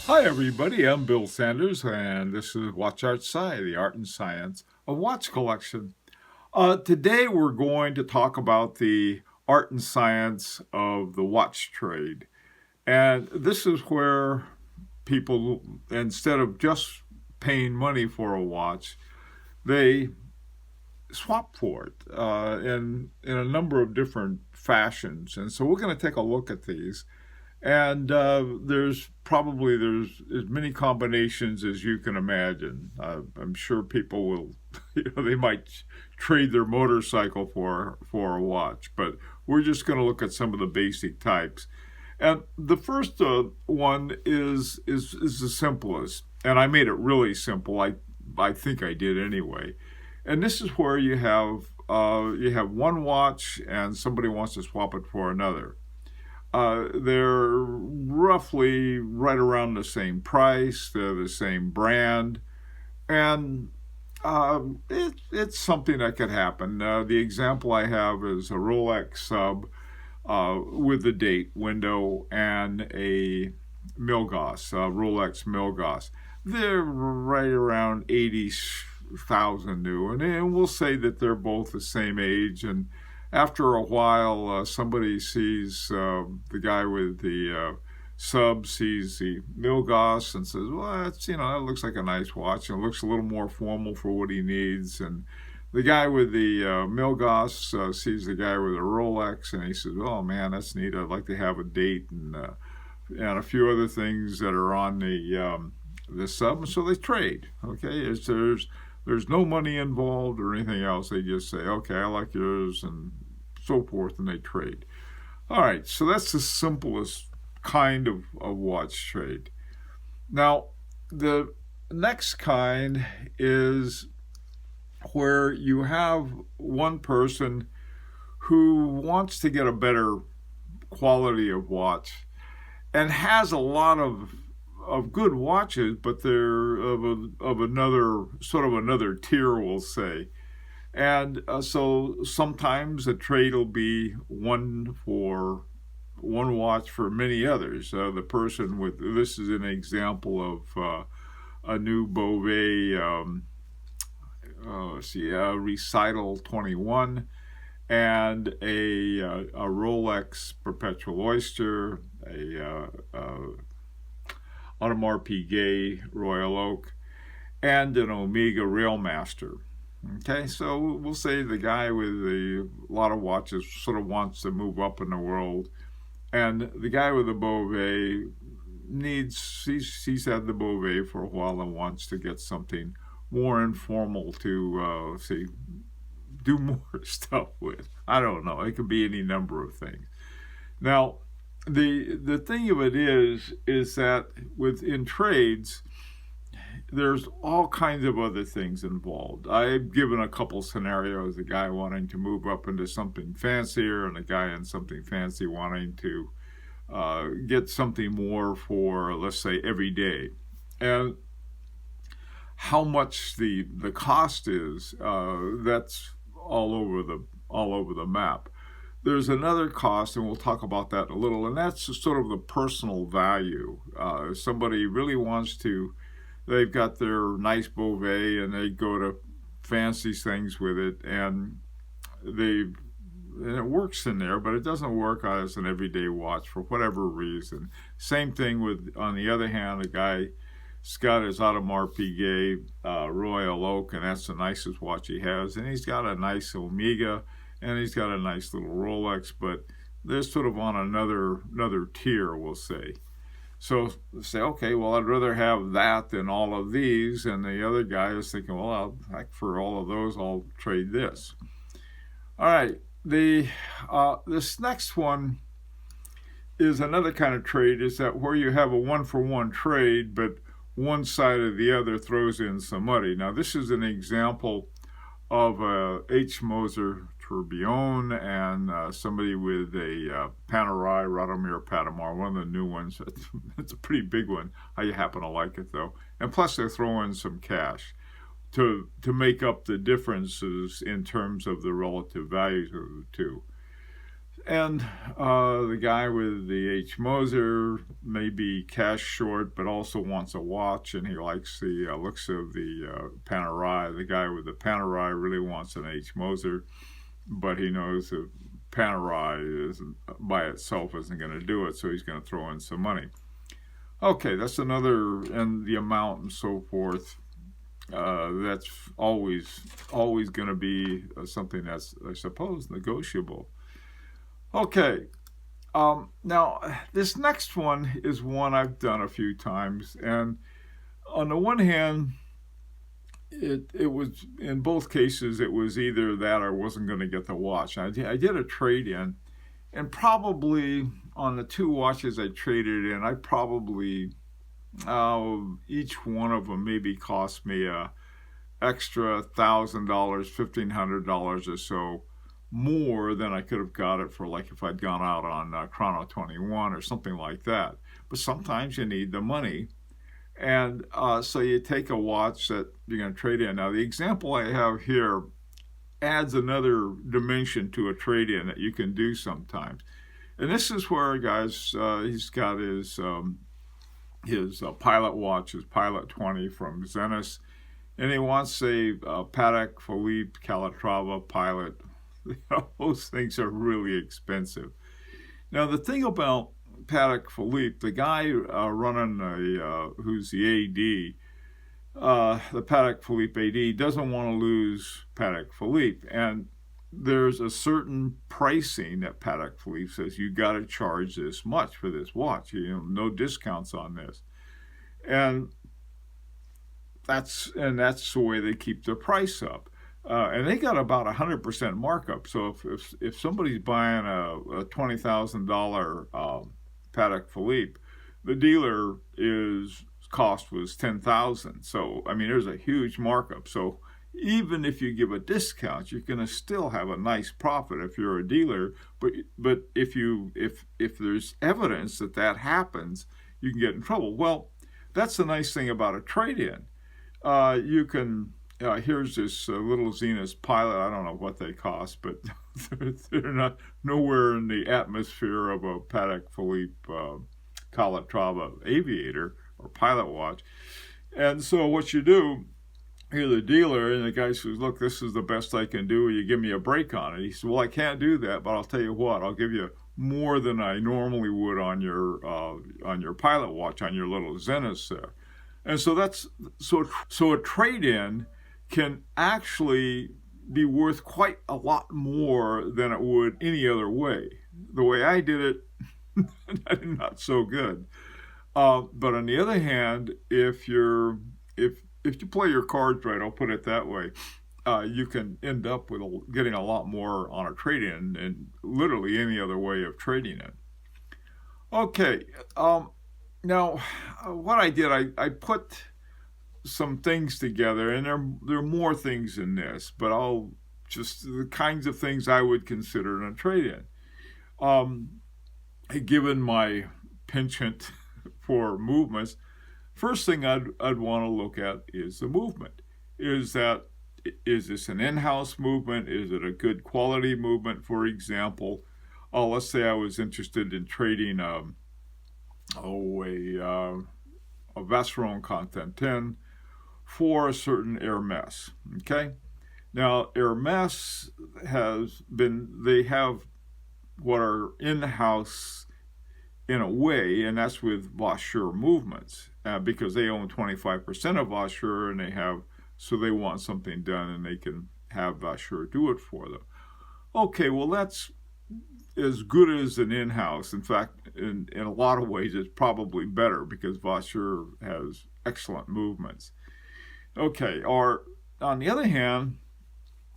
Hi, everybody. I'm Bill Sanders, and this is Watch Art Sci, the art and science of watch collection. Today, we're going to talk about the art and science of the watch trade. And this is where people, instead of just paying money for a watch, they swap for it in a number of different fashions. And so, we're going to take a look at these. And there's as many combinations as you can imagine. I'm sure people will, they might trade their motorcycle for a watch, but we're just going to look at some of the basic types. And the first one is the simplest, and I made it really simple. I think I did anyway. And this is where you have one watch, and somebody wants to swap it for another. They're roughly right around the same price. They're the same brand, and it's something that could happen. The example I have is a Rolex sub with the date window and a Milgauss, Rolex Milgauss. They're right around 80,000 new, and we'll say that they're both the same age. And after a while, somebody sees the guy with the sub sees the Milgauss and says, "Well, that's that looks like a nice watch, and it looks a little more formal for what he needs." And the guy with the Milgauss sees the guy with a Rolex, and he says, "Oh man, that's neat. I'd like to have a date and a few other things that are on the sub." And so they trade. Okay, there's no money involved or anything else. They just say, "Okay, I like yours," and so forth, and they trade. All right, so that's the simplest kind of watch trade. Now, the next kind is where you have one person who wants to get a better quality of watch and has a lot of good watches, but they're of another tier, we'll say. And so sometimes a trade will be one watch for many others. The person with this is an example of a new Bovet, Recital 21, and a Rolex Perpetual Oyster, a Audemars Piguet Royal Oak, and an Omega Railmaster. Okay, so we'll say the guy with a lot of watches sort of wants to move up in the world, and the guy with the Bovet he's had the Bovet for a while and wants to get something more informal to say do more stuff with. I don't know. It could be any number of things. Now, the thing of it is that within trades, there's all kinds of other things involved. I've given a couple scenarios: a guy wanting to move up into something fancier, and a guy in something fancy wanting to get something more for, let's say, every day. And how much the cost is, that's all over the map. There's another cost, and we'll talk about that in a little, and that's sort of the personal value. Somebody really wants to, they've got their nice Bovet, and they go to fancy things with it, and it works in there, but it doesn't work as an everyday watch for whatever reason. Same thing with, on the other hand, a guy's got his Audemars Piguet Royal Oak, and that's the nicest watch he has, and he's got a nice Omega, and he's got a nice little Rolex, but they're sort of on another tier, we'll say. So say, okay, well, I'd rather have that than all of these, and the other guy is thinking, well, for all of those, I'll trade this. All right, this next one is another kind of trade, is that where you have a one-for-one trade, but one side or the other throws in some money. Now, this is an example of a H. Moser Tourbillon and somebody with a Panerai Radomir Patamar, one of the new ones. It's a pretty big one. I happen to like it, though. And plus, they throw in some cash to make up the differences in terms of the relative values of the two. And the guy with the H. Moser may be cash short, but also wants a watch, and he likes the looks of the Panerai. The guy with the Panerai really wants an H. Moser, but he knows that Panerai isn't, by itself isn't going to do it, so he's going to throw in some money. Okay, that's another, and the amount and so forth. That's always going to be something that's, I suppose, negotiable. Okay, now this next one is one I've done a few times, and on the one hand, it was, in both cases it was either that or I wasn't going to get the watch. I did a trade in, and probably on the two watches I traded in, I probably each one of them maybe cost me a extra $1,000, $1,500 or so more than I could have got it for, like if I'd gone out on Chrono 21 or something like that. But sometimes you need the money. And so you take a watch that you're going to trade in. Now, the example I have here adds another dimension to a trade in that you can do sometimes. And this is where, guys, he's got his pilot watch, his Pilot 20 from Zenith, and he wants a Patek Philippe Calatrava Pilot. Those things are really expensive. Now, the thing about Patek Philippe, the guy running who's the AD, the Patek Philippe AD, doesn't want to lose Patek Philippe. And there's a certain pricing that Patek Philippe says you got to charge this much for this watch. No discounts on this. And that's the way they keep the price up. And they got about 100% markup. So if somebody's buying a $20,000 Patek Philippe, the dealer cost was $10,000. So I mean, there's a huge markup. So even if you give a discount, you're going to still have a nice profit if you're a dealer. But if there's evidence that happens, you can get in trouble. Well, that's the nice thing about a trade-in. You can. Here's this little Zenith Pilot. I don't know what they cost, but they're not nowhere in the atmosphere of a Patek Philippe Calatrava Aviator or Pilot watch. And so what you do, you're the dealer, and the guy says, "Look, this is the best I can do. You give me a break on it." He says, "Well, I can't do that, but I'll tell you what. I'll give you more than I normally would on your Pilot watch, on your little Zenith there." And so so a trade-in can actually be worth quite a lot more than it would any other way. The way I did it, not so good. But on the other hand, if you play your cards right, I'll put it that way, you can end up with getting a lot more on a trade-in than literally any other way of trading it. Okay, now what I did, I put some things together, and there are more things in this, but I'll just the kinds of things I would consider in a trade-in. Given my penchant for movements, first thing I'd want to look at is the movement. Is this an in-house movement? Is it a good quality movement? For example, let's say I was interested in trading a Vacheron Content 10 for a certain Hermes. Okay, now Hermes they have what are in-house in a way, and that's with Vaucher movements, because they own 25% of Vaucher, and so they want something done, and they can have Vaucher do it for them. Okay, well, that's as good as an in-house. In fact, in a lot of ways, it's probably better because Vaucher has excellent movements. Okay, or on the other hand,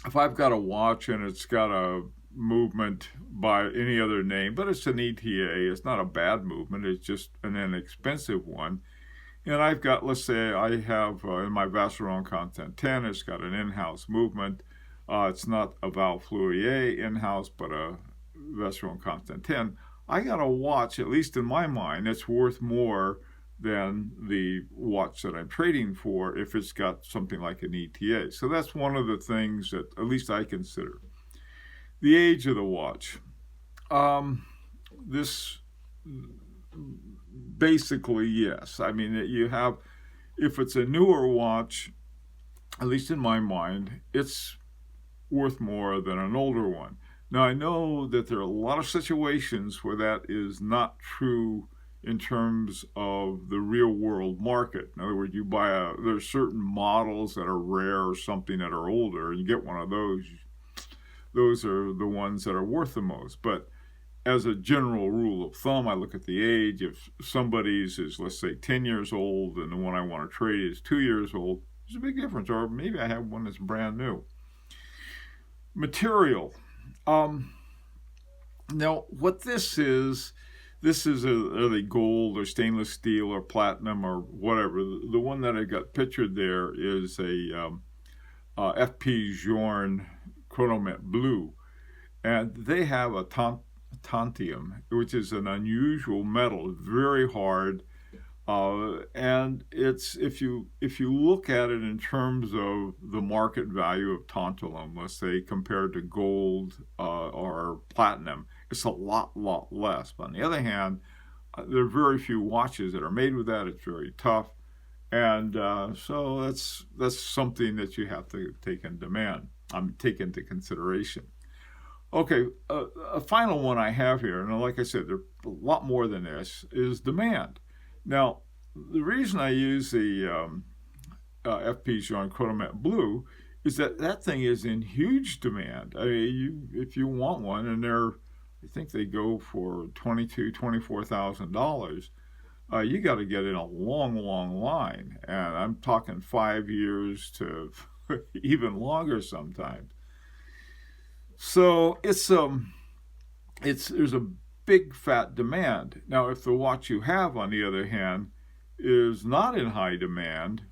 if I've got a watch and it's got a movement by any other name, but it's an ETA, it's not a bad movement, it's just an inexpensive one. And I've got, let's say I have in my Vacheron Content 10, it's got an in-house movement. It's not a Val Fleurier in-house, but a Vacheron Content 10. I got a watch, at least in my mind, that's worth more than the watch that I'm trading for if it's got something like an ETA. So that's one of the things that at least I consider. The age of the watch. This basically, yes. I mean, you have, if it's a newer watch, at least in my mind, it's worth more than an older one. Now, I know that there are a lot of situations where that is not true in terms of the real world market. In other words, there's certain models that are rare or something that are older, and you get one of those are the ones that are worth the most. But as a general rule of thumb, I look at the age. If somebody's is, let's say, 10 years old and the one I want to trade is 2 years old, there's a big difference. Or maybe I have one that's brand new. Material. Now, what this is are they gold or stainless steel or platinum or whatever. The one that I got pictured there is a FP Journe Chronomet Blue, and they have a tantium, which is an unusual metal, very hard. And it's if you look at it in terms of the market value of tantalum, let's say compared to gold or platinum, it's a lot less. But on the other hand, there are very few watches that are made with that. It's very tough, and so that's something that you have to take into consideration. Okay, a final one I have here, and like I said, there's a lot more than this, is demand. Now, the reason I use the FP Journe Chronomet Blue is that thing is in huge demand. I mean, if you want one, and I think they go for $24,000. You got to get in a long line, and I'm talking 5 years to even longer sometimes. So there's a big fat demand. Now, if the watch you have, on the other hand, is not in high demand,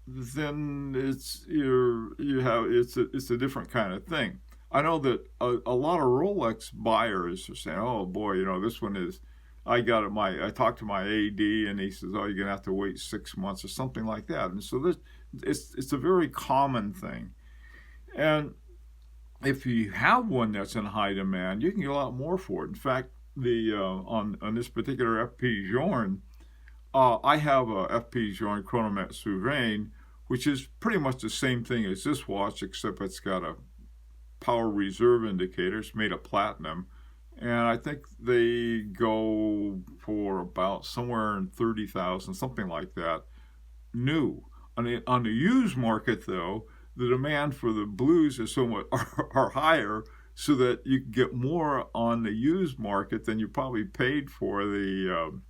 then it's a different kind of thing. I know that a lot of Rolex buyers are saying, "Oh boy, this one is." I talked to my AD, and he says, "Oh, you're gonna have to wait 6 months or something like that." And so it's a very common thing, and if you have one that's in high demand, you can get a lot more for it. In fact, on this particular FP Journe, I have a FP Journe Chronomet Souverain, which is pretty much the same thing as this watch, except it's got a power reserve indicator. It's made of platinum, and I think they go for about somewhere in 30,000, something like that, new. On the used market, though, the demand for the blues is somewhat are higher, so that you can get more on the used market than you probably paid for the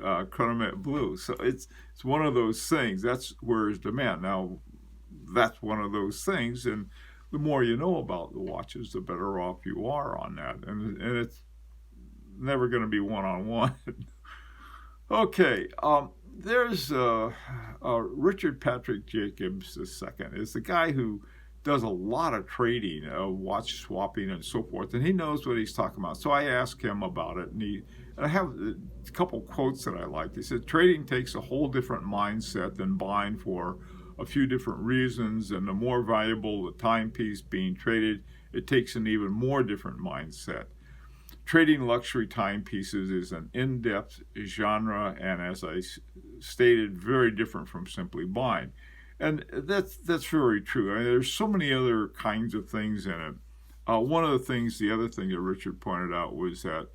Chronomet Blue. So it's one of those things. That's where is demand. Now, that's one of those things, and the more you know about the watches, the better off you are on that. And it's never going to be one-on-one. Okay. There's Richard Patrick Jacobs II. Is the guy who does a lot of trading, watch swapping and so forth, and he knows what he's talking about. So I asked him about it, and I have a couple quotes that I liked. He said, "Trading takes a whole different mindset than buying for a few different reasons, and the more valuable the timepiece being traded, it takes an even more different mindset. Trading luxury timepieces is an in-depth genre, and as I stated, very different from simply buying." And that's very true. I mean, there's so many other kinds of things in it. The other thing that Richard pointed out was that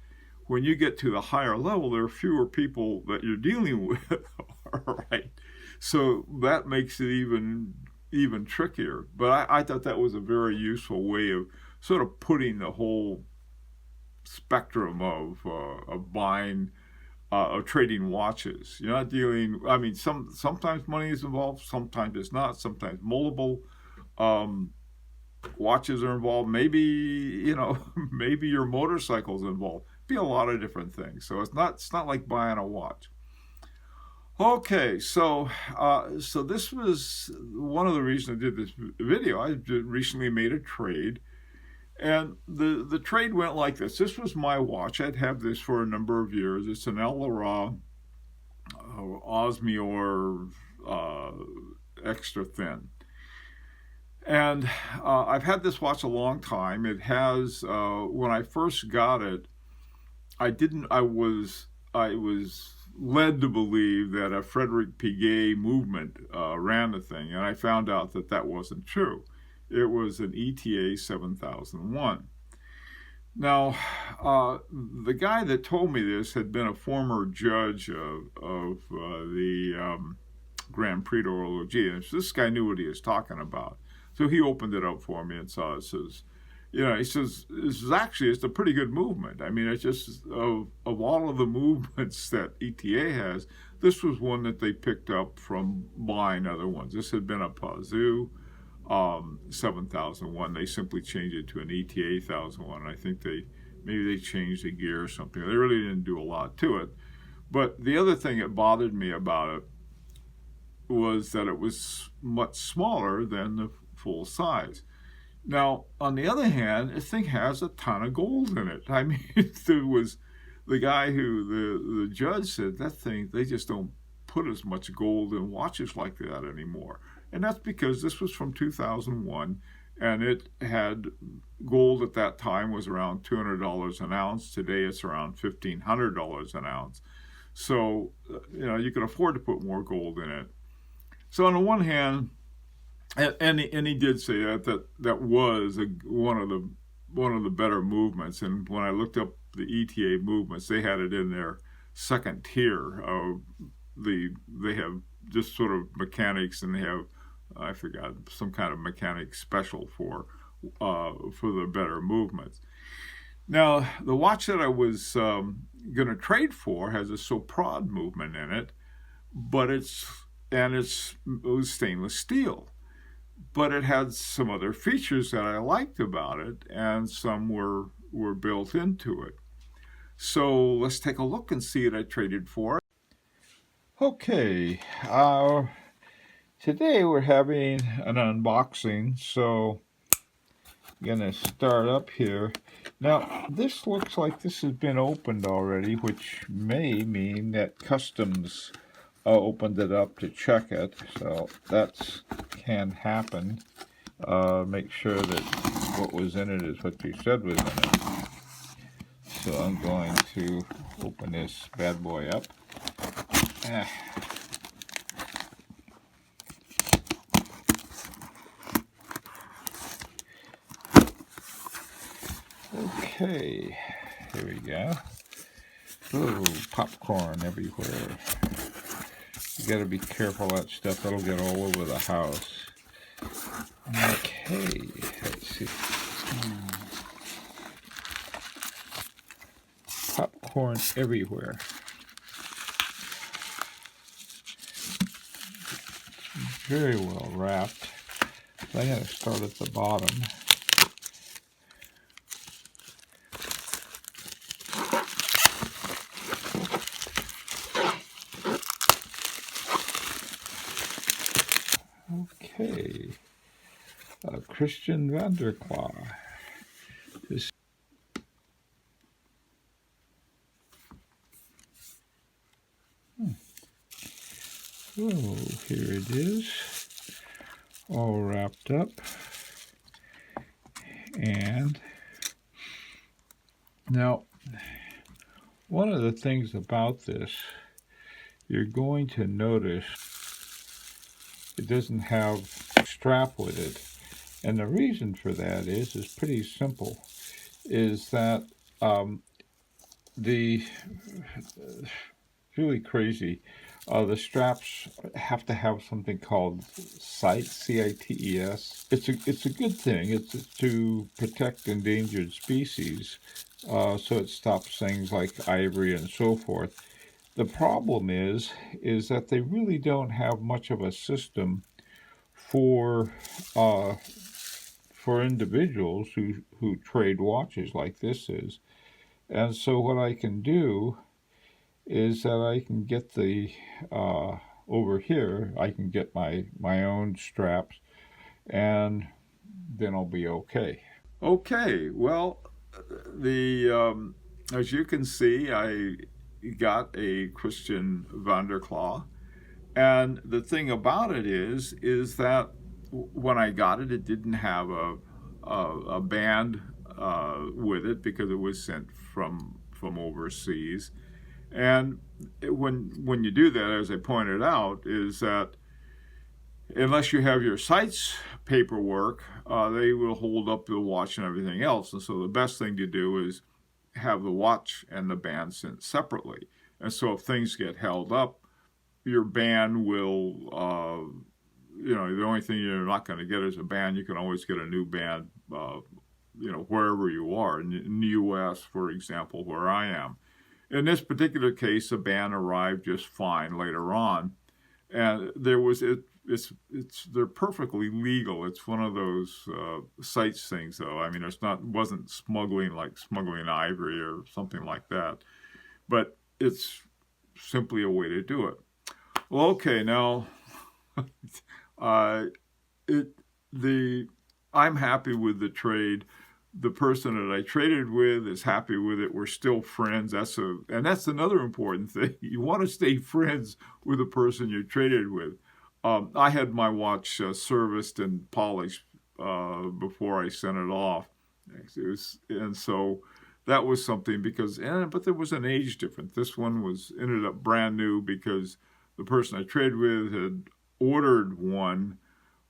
when you get to the higher level, there are fewer people that you're dealing with, right? So that makes it even trickier. But I thought that was a very useful way of sort of putting the whole spectrum of buying, of trading watches. You're not dealing. I mean, sometimes money is involved, sometimes it's not. Sometimes multiple watches are involved. Maybe maybe your motorcycle's involved. Be a lot of different things. So it's not like buying a watch. Okay, so this was one of the reasons I did this video. I recently made a trade. And the trade went like this. This was my watch. I'd had this for a number of years. It's an El Lora Osmior extra thin. And I've had this watch a long time. It has, when I first got it, I was led to believe that a Frederick Piguet movement ran the thing, and I found out that that wasn't true. It was an ETA 7001. Now, the guy that told me this had been a former judge of the Grand Prix d'Horlogerie, and this guy knew what he was talking about. So he opened it up for me and saw it says, he says, this is actually, it's a pretty good movement. I mean, it's just, of all of the movements that ETA has, this was one that they picked up from buying other ones. This had been a Pazu 7001. They simply changed it to an ETA 1001. I think maybe they changed the gear or something. They really didn't do a lot to it. But the other thing that bothered me about it was that it was much smaller than the full size. Now, on the other hand, this thing has a ton of gold in it. I mean, there was the guy who, the judge said, that thing, they just don't put as much gold in watches like that anymore. And that's because this was from 2001, and it had gold at that time was around $200 an ounce. Today it's around $1,500 an ounce. So, you can afford to put more gold in it. So on the one hand, and he did say that was one of the better movements. And when I looked up the ETA movements, they had it in their second tier of they have just sort of mechanics, and they have, I forgot, some kind of mechanic special for the better movements. Now, the watch that I was going to trade for has a Soprod movement in it, but it was stainless steel. But it had some other features that I liked about it, and some were built into it. So let's take a look and see what I traded for. Okay, today we're having an unboxing, so I'm going to start up here. Now, this looks like this has been opened already, which may mean that Customs opened it up to check it, so that can happen. Make sure that what was in it is what you said was in it. So I'm going to open this bad boy up. Okay, here we go. Ooh, popcorn everywhere. You gotta be careful of that stuff, that'll get all over the house. Okay, let's see. Popcorn everywhere. Very well wrapped. So I gotta start at the bottom. Okay, Christian Vanderklaar. Oh, here it is, all wrapped up. And now, one of the things about this, you're going to notice it doesn't have a strap with it. And the reason for that is pretty simple, is that really crazy. The straps have to have something called CITES, C-I-T-E-S. It's a good thing. It's to protect endangered species, so it stops things like ivory and so forth. The problem is that they really don't have much of a system for individuals who trade watches like this is. And so what I can do is that I can get the over here, I can get my own straps, and then I'll be okay. Okay, well, as you can see, I got a Christian Vanderklaar, and the thing about it is that when I got it, it didn't have a band with it, because it was sent from from overseas. And when you do that, as I pointed out, is that unless you have your Seitz paperwork, they will hold up the watch and everything else. And so the best thing to do is have the watch and the band sent separately. And so if things get held up, your band will, the only thing you're not going to get is a band. You can always get a new band, wherever you are. In the U.S., for example, where I am. In this particular case, the band arrived just fine later on. And they're perfectly legal. It's one of those Seitz things, though. I mean, wasn't smuggling like smuggling ivory or something like that, but it's simply a way to do it. Well, okay, now I'm happy with the trade. The person that I traded with is happy with it. We're still friends. And that's another important thing. You want to stay friends with the person you traded with. I had my watch serviced and polished before I sent it off. And so that was something but there was an age difference. This one ended up brand new because the person I traded with had ordered one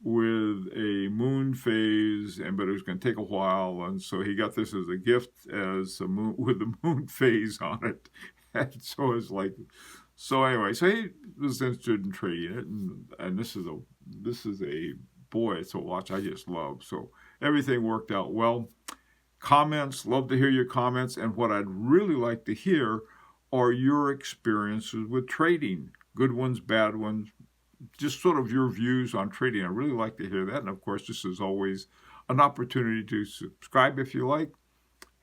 with a moon phase, but it was going to take a while, and so he got this as a gift with the moon phase on it. And so it's like, so anyway, so he was interested in trading it, and this is it's a watch I just love. So everything worked out well. Comments, love to hear your comments, and what I'd really like to hear are your experiences with trading, good ones, bad ones, just sort of your views on trading. I really like to hear that. And of course, this is always an opportunity to subscribe if you like.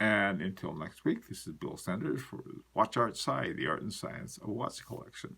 And until next week, this is Bill Sanders for Watch Art Sci, the art and science of watch collection.